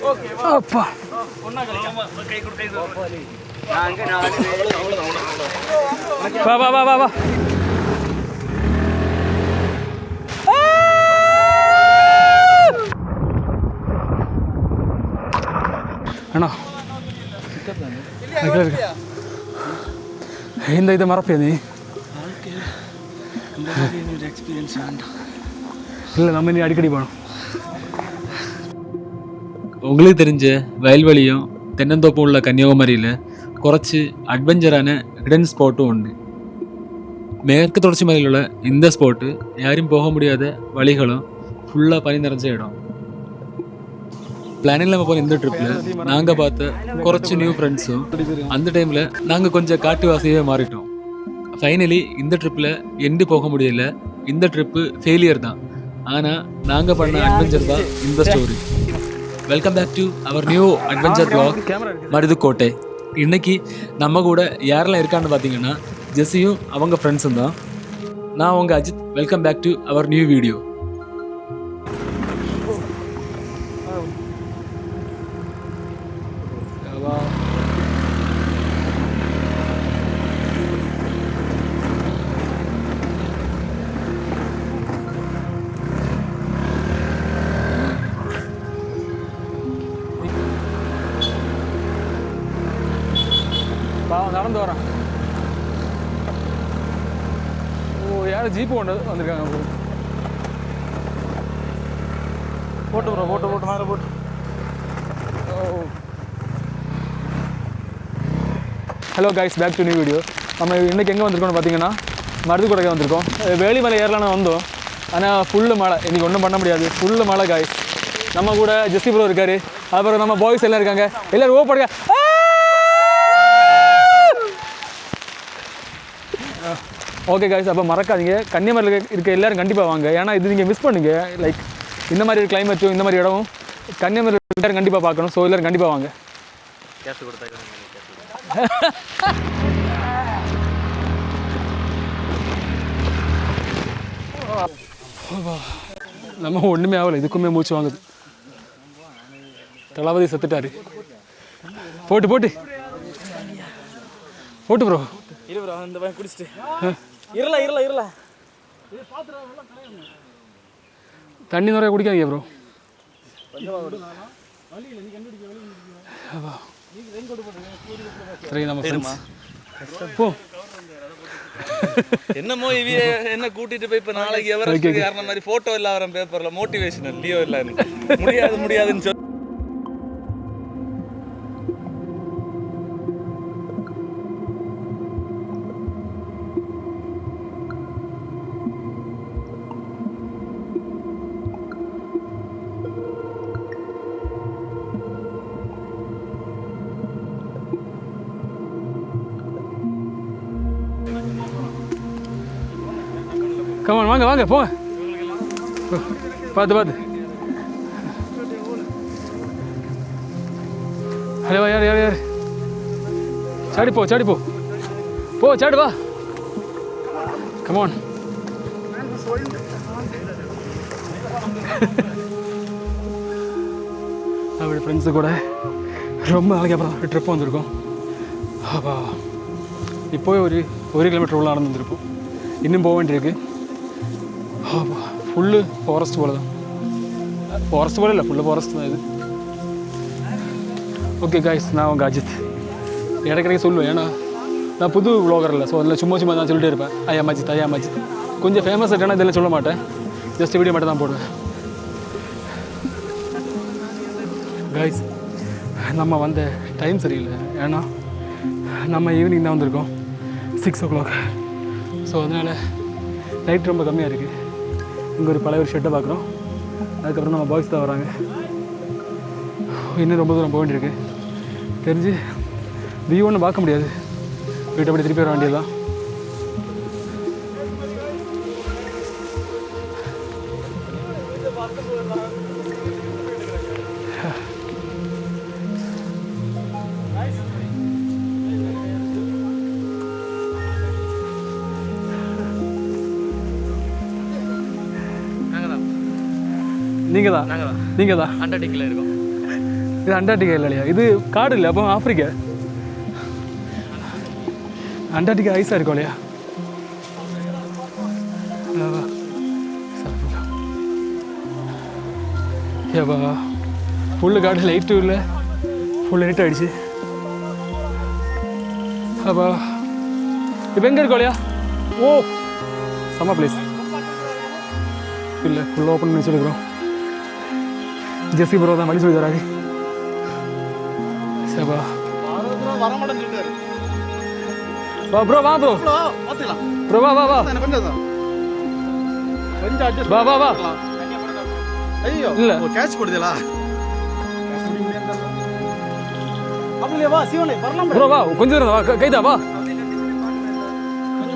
அப்பா வா வா வா வா வா அண்ணா இந்த இதை மறப்பியா நீ இல்லை நம்ம நீ அடிக்கடி போகணும். உங்களுக்கு தெரிஞ்ச வயல்வெளியும் தென்னந்தோப்பும் உள்ள கன்னியாகுமரியில் കുറച്ച് അഡ്വഞ്ചറാன ഹിഡൻ ஸ்பாட்டும் உண்டு. மேற்கு தொடர்ச்சி மலையிலுள்ள இந்த ஸ்பாட்டு யாரும் போக முடியாத வழிகளும் ஃபுல்லாக பனி நிறைஞ்ச இடம். பிளானில் நம்ம போகிற இந்த ட்ரிப்பில் நாங்கள் பார்த்த കുറച്ച് நியூ ஃப்ரெண்ட்ஸும் அந்த டைமில் நாங்கள் கொஞ்சம் காட்டுவாசியே மாறிட்டோம். ஃபைனலி இந்த ட்ரிப்பில் எண்டு போக முடியல. இந்த ட்ரிப்பு ஃபெயிலியர் தான். ஆனால் நாங்கள் பண்ண அட்வென்ச்சர் தான் இந்த story. Welcome back to our new adventure vlog Maruthukottai. இன்னைக்கு நம்ம கூட யாரெல்லாம் இருக்கான்னு பார்த்தீங்கன்னா ஜெஸியும் அவங்க ஃப்ரெண்ட்ஸும் தான். நான் உங்கள் Ajith. Welcome back to our new video. நடந்து வரான். ஓ யாரும் ஜீப்பு கொண்டு வந்திருக்காங்க. போட்டு ப்ரோ போட்டு மேலே போட்டு. Oh hello guys, back to new video. நம்ம இன்றைக்கி எங்கே வந்திருக்கோம்னு பார்த்தீங்கன்னா மருதுக்கோட்டைக்கு வந்திருக்கோம். வேலிமலை ஏறலான்னு வந்தோம். ஆனால் ஃபுல்லு மழை. இன்றைக்கி ஒன்றும் பண்ண முடியாது. ஃபுல்லு மழை கைஸ். நம்ம கூட ஜெஸ்ஸி ப்ரோ இருக்கார். அப்புறம் நம்ம பாய்ஸ் எல்லாம் இருக்காங்க. எல்லோரும் ஓப்படுங்க. ஓகே கைஸ், அப்போ மறக்காதீங்க, கன்னியாகுமரியில் இருக்க எல்லோரும் கண்டிப்பாக வாங்க. ஏன்னா இது நீங்கள் மிஸ் பண்ணுங்க. லைக் இந்த மாதிரி ஒரு கிளைமேட்டும் இந்த மாதிரி இடமும் கன்னியாகுமரியில் எல்லோரும் கண்டிப்பாக பார்க்கணும். ஸோ எல்லோரும் கண்டிப்பாக வாங்க. நம்ம ஒன்றுமே ஆகலை. இதுக்குமே மூச்சு வாங்குது. தளபதி செத்துட்டாரு. போட்டு போட்டு போட்டு ப்ரோ. இரு ப்ரோ, அந்த பையன் குடிச்சிட்டு இருல தண்ணி நிறைய குடிக்காதீங்க ப்ரோ. சரி நம்ம போ. என்னமோ இவிய என்ன கூட்டிட்டு போய் இப்ப நாளைக்கு எவரெஸ்ட் ஏறன மாதிரி போட்டோ இல்ல அவரன் பேப்பர்ல மோட்டிவேஷனல் லியோ இல்ல முடியாதுன்னு சொல்லி கமான் வாங்க வாங்க போங்க. பார்த்து ஹலோ யார் சாடி போ சாடி வா. கமான். அப்படி ஃப்ரெண்ட்ஸு கூட ரொம்ப நாளைக்கு அப்புறம் ஒரு ட்ரிப் வந்திருக்கோம். அப்பா இப்போவே ஒரு 1 கிலோமீட்டர் உள்ள நடந்து வந்திருப்போம். இன்னும் போக வேண்டியிருக்கு. ஃபுல்லு ஃபாரஸ்ட் போல தான். ஃபாரஸ்ட் போல இல்லை, ஃபுல்லு ஃபாரஸ்ட் தான் இது. ஓகே கைஸ், நான் உங்கள் அஜித். இடைக்கிடைக்கு சொல்லுவேன், ஏன்னா நான் புது வ்ளாகர் இல்லை. ஸோ அதில் சும்மா தான் சொல்லிட்டே இருப்பேன். ஐயா அஜித் கொஞ்சம் ஃபேமஸ் ஆகிட்டேன்னா இதெல்லாம் சொல்ல மாட்டேன். ஜஸ்ட் வீடியோ மட்டும் தான் போடுவேன். கைஸ், நம்ம வந்த டைம் சரியில்லை. ஏன்னா நம்ம ஈவினிங் தான் வந்திருக்கோம், 6 o'clock. ஸோ அதனால் லைட் ரொம்ப கம்மியாக இருக்குது. இங்கே ஒரு பழைய ஒரு ஷெட்டை பார்க்குறோம். அதுக்கப்புறம் நம்ம பாய்ஸ் தான் வராங்க. இன்னும் ரொம்ப தூரம் போக வேண்டியிருக்கு. தெரிஞ்சு வியூ ஒன்றும் பார்க்க முடியாது. வீட்டை அப்படி திருப்பி வர வேண்டியது தான். நீங்கள் தான் அண்டார்டிக்கில் இருக்கோம். இது அண்டார்டிகா இல்லையா, இது காடு இல்லை, அப்போ ஆப்பிரிக்கா. அண்டார்டிகா ஐஸாக இருக்கும் இல்லையா. ஏப்பா ஃபுல்லு காடு, லைட்டும் இல்லை, ஃபுல் லைட் ஆகிடுச்சு. அப்பா இப்போ எங்கே இருக்கோம் இல்லையா? ஓ செம்ம பிளேஸ் இல்லை, ஃபுல்லாக ஓப்பன் பண்ணி வச்சுருக்குறோம். ஜெஸ்ஸி ப்ரோ தான் வழி சொல்லி தராரு. சரிப்பா வா ப்ரோ, வா ப்ரோ, ப்ரோ வா வா வா வா வா வா. ஐயோ இல்ல கேட்ச் போடுதேலா அப்படியே வா சிவனை வரலாம் ப்ரோ, வா கொஞ்சம் நேரம் வா, கைதா வா,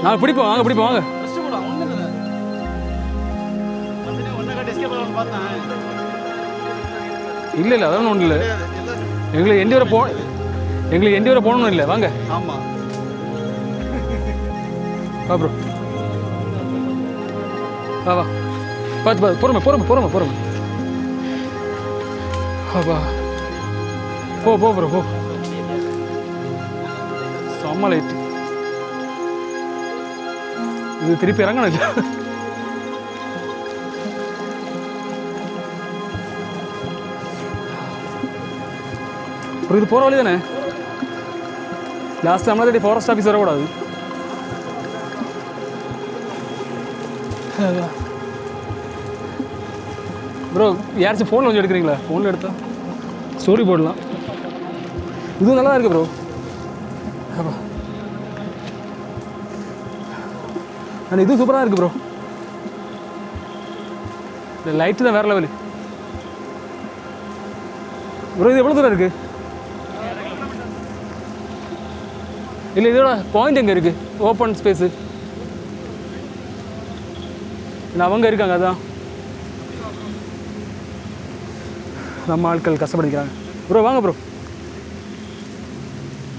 நாங்கள் பிடிப்போம், வாங்க பிடிப்போம், வாங்க. ஃபர்ஸ்ட் போடா ஒண்ணு தான வந்து ஒண்ணு கட்டி எஸ்கேப் பண்ணலாம் பார்த்தேன். இல்லை இல்லை அதெல்லாம் ஒன்றும் இல்லை, எங்களுக்கு எண்டி வர எங்களுக்கு எண்டி வர போகணும் இல்லை, வாங்க. ஆமா வா ப்ரோ, வா வா, பார்த்து பார்த்து, பொறுமை பொறுமை பொறுமை பொறுமை. வா போ போ ப்ரோ, போ. செம்ம லைட்டு இது, திருப்பி இறங்கணும் இல்லை. அப்புறம் இது போகிற வழி தானே, லாஸ்ட் நம்மளே ஃபாரஸ்ட் ஆஃபீஸ் வரக்கூடாது. ப்ரோ யாராச்சும் ஃபோனில் கொஞ்சம் எடுக்கிறீங்களா? ஃபோனில் எடுத்தால் ஸ்டோரி போடலாம். இதுவும் நல்லா இருக்குது ப்ரோ. ஆமாம் ஆனால் இதுவும் சூப்பராக இருக்குது ப்ரோ. இந்த லைட்டு தான் வேறு லெவலு ப்ரோ. இது எவ்வளோ தூரம் இருக்குது? இல்லை இதோட பாயிண்ட் எங்கே இருக்குது? ஓப்பன் ஸ்பேஸு அவங்க இருக்காங்க, அதான் நம்ம ஆட்கள் கஷ்டப்படிக்கிறாங்க. ப்ரோ வாங்க ப்ரோ,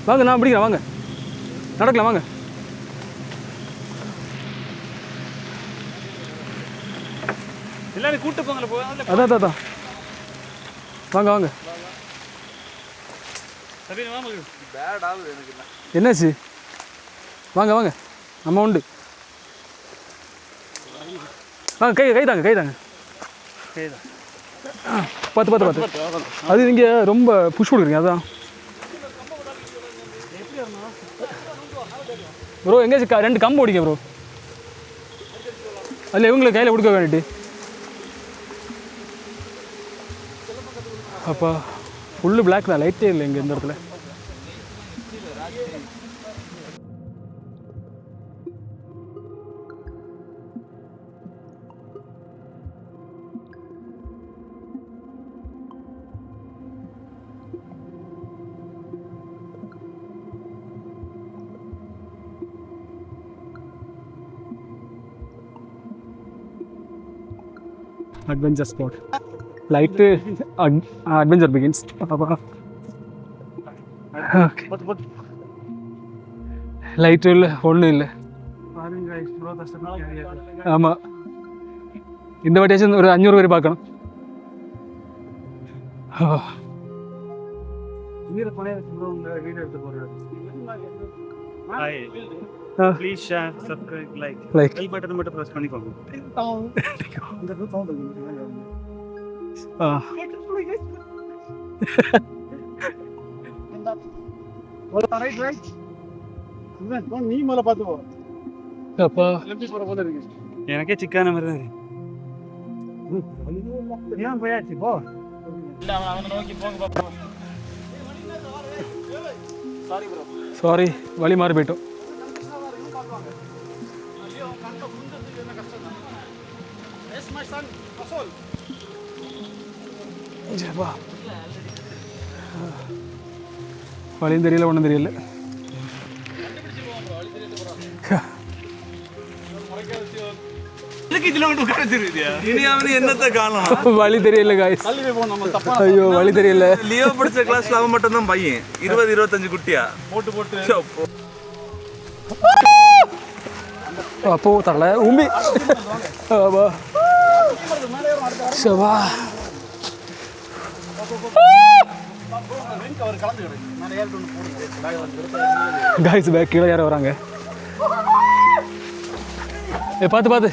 வாங்க, நான் பிடிக்கிறேன், வாங்க நடக்கலாம், வாங்க. எல்லாரும் கூட்டு போங்கல போய் அதான் அதான் வாங்க வாங்க. சரி வாங்க பேட் ஆகுது எனக்கு இல்ல. என்னாச்சு? வாங்க வாங்க, நம்ம உண்டு. வாங்க, கை தாங்க, கை தாங்க. பார்த்து பார்த்து பார்த்து, அது நீங்கள் ரொம்ப புஷ் கொடுக்குறீங்க, அதான். ப்ரோ எங்கேயாச்சும் 2 கம்பு ஓடிக்க ப்ரோ, அதில் இவங்களுக்கு கையில் கொடுக்க வேண்டிட்டு. அப்பா ஃபுல்லு பிளாக் தான், லைட்டே இல்லை இங்கே இந்த இடத்துல. Adventure spot, light adventure begins. லைட்டும் இல்லை, ஒன்றும் இல்லை. ஆமாம், இந்த வாட்டியாச்சும் ஒரு 500 பேர் பார்க்கணும். Please share subscribe like bell button மட்டும் பிரஸ் பண்ணிக்கோங்க. நீ மேல பார்த்து போ. அப்பா எனக்கே சிக்கான மாதிரி தான் இருக்கு. ஏன் போயாச்சு போ. சாரி, வழி மாறி போயிட்டோம். வழியும் தெரியல, ஒன்றும் தெரியல. என்னத்தை காணும், வழி தெரியல காய்ஸ். ஐயோ வழி தெரியல. லியோ படிச்ச கிளாஸ்ல அவன் மட்டும் தான் பையன், 20-25 குட்டியா போட்டு போட்டு அப்போ தரல உம்பி. சவா காய்ஸ் பேக் கீழே யாரும் வராங்க. பார்த்து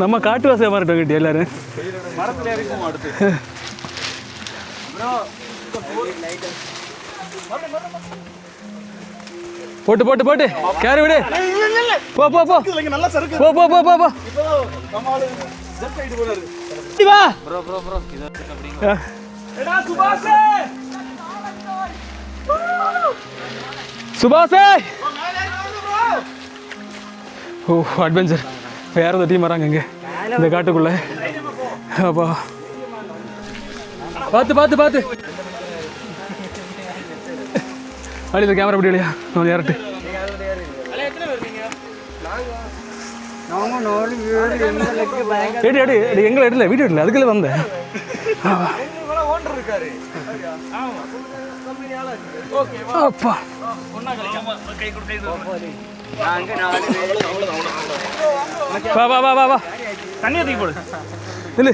நம்ம காட்டுவாசியாக மாறிட்டோம் கிட்ட எல்லாரும். மரத்துல இறக்கும் அடுத்து. போட்டு கேரி விடு. போ போ போ நல்லா சறுக்கு. போ போ போ போ போ வா ப்ரோ இது அப்படிங்க. எடா சுபாஷே ஓ அட்வென்ச்சர். வேற ஒரு டீம் வராங்க இங்கே இந்த காட்டுக்குள்ள. அப்பா பார்த்து அடியில் கேமரா அப்படி இல்லையா? நான் யார்ட்டு எடி எங்களை எடுல வீடியோ எடுல அதுக்குள்ள வந்தேன். அப்பா வா தண்ணி ஊற்றி போடு. இல்லை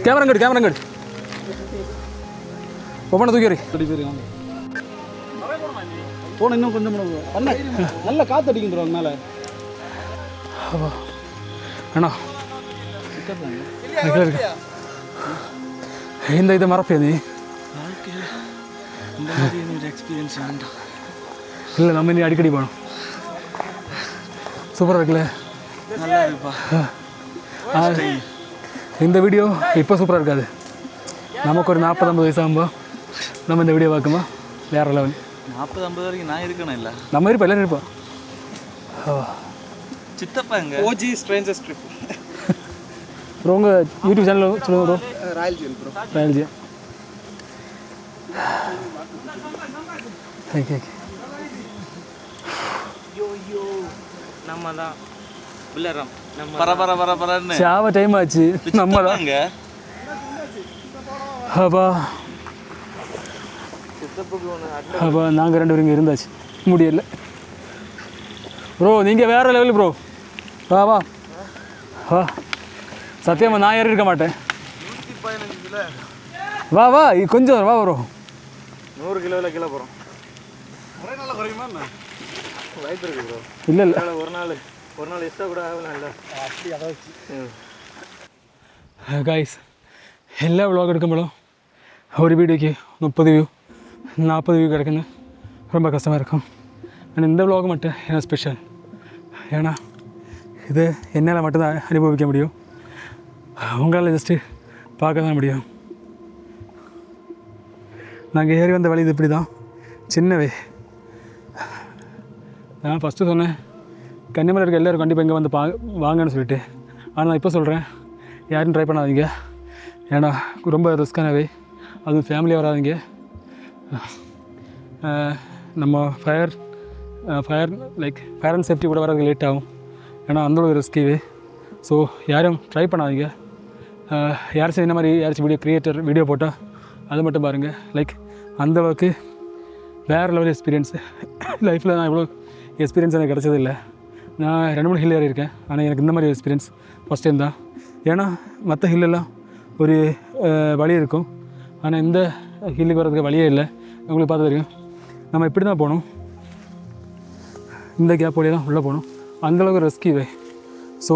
கேமரா ஒவ்வொன்று தூக்கி வரி போன இன்னும் கொஞ்சம் நல்ல காற்று அடிக்கும் மேலே. அண்ணா இந்த இதை மறப்பே நீ இந்த மாதிரி ஒரு எக்ஸ்பீரியன்ஸ் வேண்டாம். இல்லை நம்ம இனி அடிக்கடி போகணும். சூப்பராக இருக்குல்ல? நல்லா இருக்குப்பா. இந்த வீடியோ இப்போ சூப்பராக இருக்காது. நமக்கு ஒரு 40-50 வயசு ஆகும்போது நம்ம இந்த வீடியோ பார்க்குமா வேறு லெவல். 40-50 வரைக்கும் நான் இருக்கணும் இல்லை? நம்ம இருப்போம் எல்லோரும் இருப்போம். சித்தப்பா எங்க ஓஜி ஸ்ட்ரேஞ்சர்ஸ் ட்ரிப் ப்ரோ உங்கள் யூடியூப் சேனல் சொல்லுங்கள் ப்ரோ. ராயல்ஜி ஓகே நம்ம தான் பிள்ளரம். பரபரன்னு சாவ டைம் ஆச்சு. நம்ம தான் அப்பா நாங்கள் 2 பேரும் இங்கே இருந்தாச்சு முடியல. ப்ரோ நீங்கள் வேறு லெவல் ப்ரோ. வா சத்தியமாக நான் ஏறி இருக்க மாட்டேன். வா கொஞ்சம் வா ப்ரோ. 100 கிலோவில் கீழே போகிறோம். ஒரே நாள் குறையுமா என்ன? வாய்ப்பு இருக்கு ப்ரோ. இல்லை ஒரு நாள் எக்ஸ்ட்ரா கூட ஆகலாம் இல்லை? அப்படி அதை வச்சு காய்ஸ் எல்லா விலாக் எடுக்கும்போதும் ஒரு வீடியோக்கு 30 வியூ 40 வியூ கிடைக்குன்னு ரொம்ப கஷ்டமாக இருக்கும். ஆனால் இந்த விலாக் மட்டும் என்ன ஸ்பெஷல். ஏன்னா இது என்னால் மட்டும்தான் அனுபவிக்க முடியும். உங்களால் ஜஸ்ட்டு பார்க்க தான் முடியும். நாங்கள் ஏறி வந்த வழி இது இப்படி தான் சின்னவே. நான் ஃபஸ்ட்டு சொன்னேன் கன்னிமலை இருக்க எல்லோரும் கண்டிப்பாக இங்கே வந்து வாங்கன்னு சொல்லிட்டு. ஆனால் நான் இப்போ சொல்கிறேன் யாரும் ட்ரை பண்ணாதீங்க. ஏன்னா ரொம்ப ரிஸ்க்கானவே. அதுவும் ஃபேமிலியாக வராதிங்க. நம்ம ஃபயர் அண்ட் சேஃப்டி கூட வரதுக்கு லேட் ஆகும். ஏன்னா அந்தளவு ரிஸ்கிவே. ஸோ யாரும் ட்ரை பண்ணாதீங்க. யாராச்சும் இந்த மாதிரி யாராச்சும் வீடியோ போட்டால் அது மட்டும் பாருங்கள். அந்தளவுக்கு வேறு லெவல் எக்ஸ்பீரியன்ஸு லைஃப்பில் நான் இவ்வளோ எக்ஸ்பீரியன்ஸ் எனக்கு கிடச்சதில்லை. நான் 2-3 ஹில் ஏறி இருக்கேன். ஆனால் எனக்கு இந்த மாதிரி எக்ஸ்பீரியன்ஸ் ஃபஸ்ட் டைம் தான். ஏன்னா மற்ற ஹில்லெல்லாம் ஒரு வழி இருக்கும். ஆனால் இந்த ஹில்லுக்கு வரதுக்கு வழியே இல்லை. உங்களுக்கு பார்த்து தெரியும். நம்ம இப்படி தான் போகணும். இந்த கேப் வழியாக தான் உள்ளே போகணும். அந்தளவுக்கு ரெஸ்கியூவே. ஸோ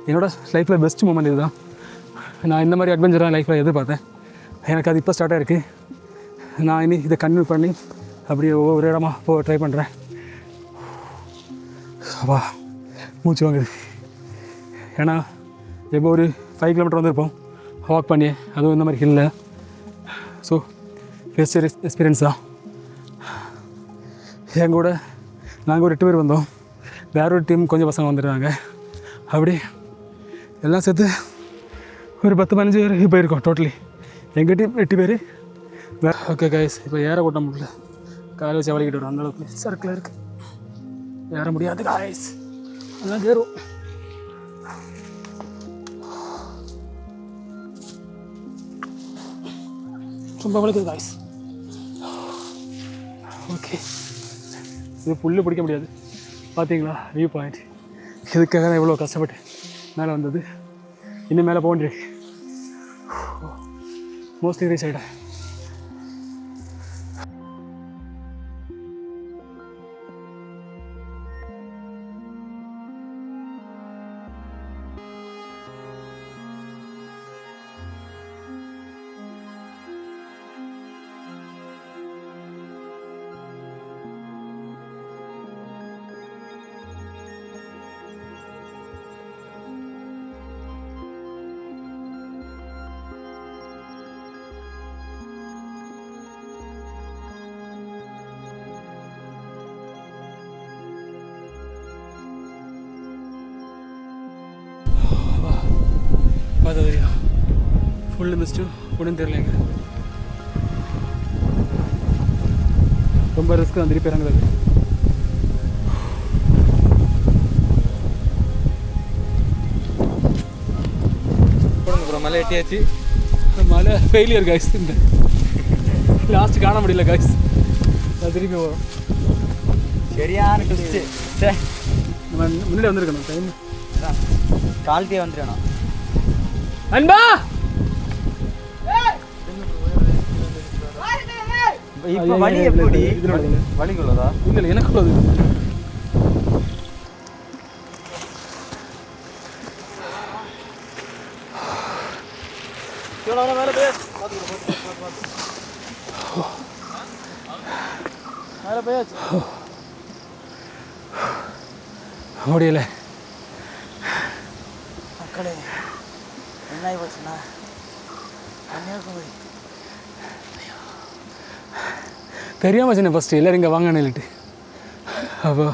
என்னோடய லைஃப்பில் பெஸ்ட் மூமெண்ட் இது தான். நான் இந்த மாதிரி அட்வென்ச்சராக லைஃப்பில் எதிர்பார்த்தேன். எனக்கு அது இப்போ ஸ்டார்ட் ஆகிருக்கு. நான் இனி இதை கன்டினியூ பண்ணி அப்படியே ஒவ்வொரு இடமா ட்ரை பண்ணுறேன். அப்பா மூச்சு வாங்குது. ஏன்னா எப்போ ஒரு 5 கிலோமீட்டர் வந்திருப்போம் வாக் பண்ணி. அதுவும் இந்த மாதிரி ஹில்லில். ஸோ பெஸ்ட் எக்ஸ்பீரியன்ஸ் தான். என் கூட நாங்கள் ஒரு 8 பேர் வந்தோம். வேற ஒரு டீம் கொஞ்சம் பசங்க வந்துடுறாங்க. அப்படி எல்லாம் சேர்த்து ஒரு 10-15 பேர் போயிருக்கோம் டோட்டலி. எங்கள் டீம் 8 பேர். ஓகே கைஸ், இப்போ ஏற கூட்ட முடியல. காலை வச்சு வலிக்கிட்டு வரும். அந்தளவுக்கு சர்க்கிள் இருக்குது. ஏற முடியாது கைஸ். அதெல்லாம் ஏறும். ரொம்ப வலிக்குது கைஸ். ஓகே, இது புல்லு பிடிக்க முடியாது. பார்த்தீங்களா வியூ பாயிண்ட். இதுக்காக தான் எவ்வளோ கஷ்டப்பட்டு மேலே வந்தது. இன்னும் மேலே போக வேண்டியிருக்கு. மோஸ்ட்லி ரீச் ஆகிட்டேன். பார்த்தா தெரியும், ஃபுல்லு மிஸ்ட்டு ஒன்றும் தெரியலைங்க. ரொம்ப ரிஸ்க் தான் திருப்பி இறங்குறது. அப்புறம் மலை எட்டியாச்சு. மலை ஃபெயிலியர் காய்ஸ். இந்த லாஸ்ட்டு காண முடியல காய்ஸ். அது திருப்பி வரும். சரியான ட்விஸ்ட்டு. நம்ம முன்னாடி வந்திருக்கணும் டைம் கால்ட்டே வந்துடணும். அன்பா இப்போ வழி எப்படி? வழிக்குள்ளதா? இல்லை இல்லை, எனக்கு அது முடியல. மக்களே என்ன ஆகி போச்சுன்னா கன்னியாகுமரி தெரியாமல் சொன்னேன் ஃபஸ்ட்டு எல்லோரும் இங்கே வாங்கன்னு சொல்லிட்டு. அப்போ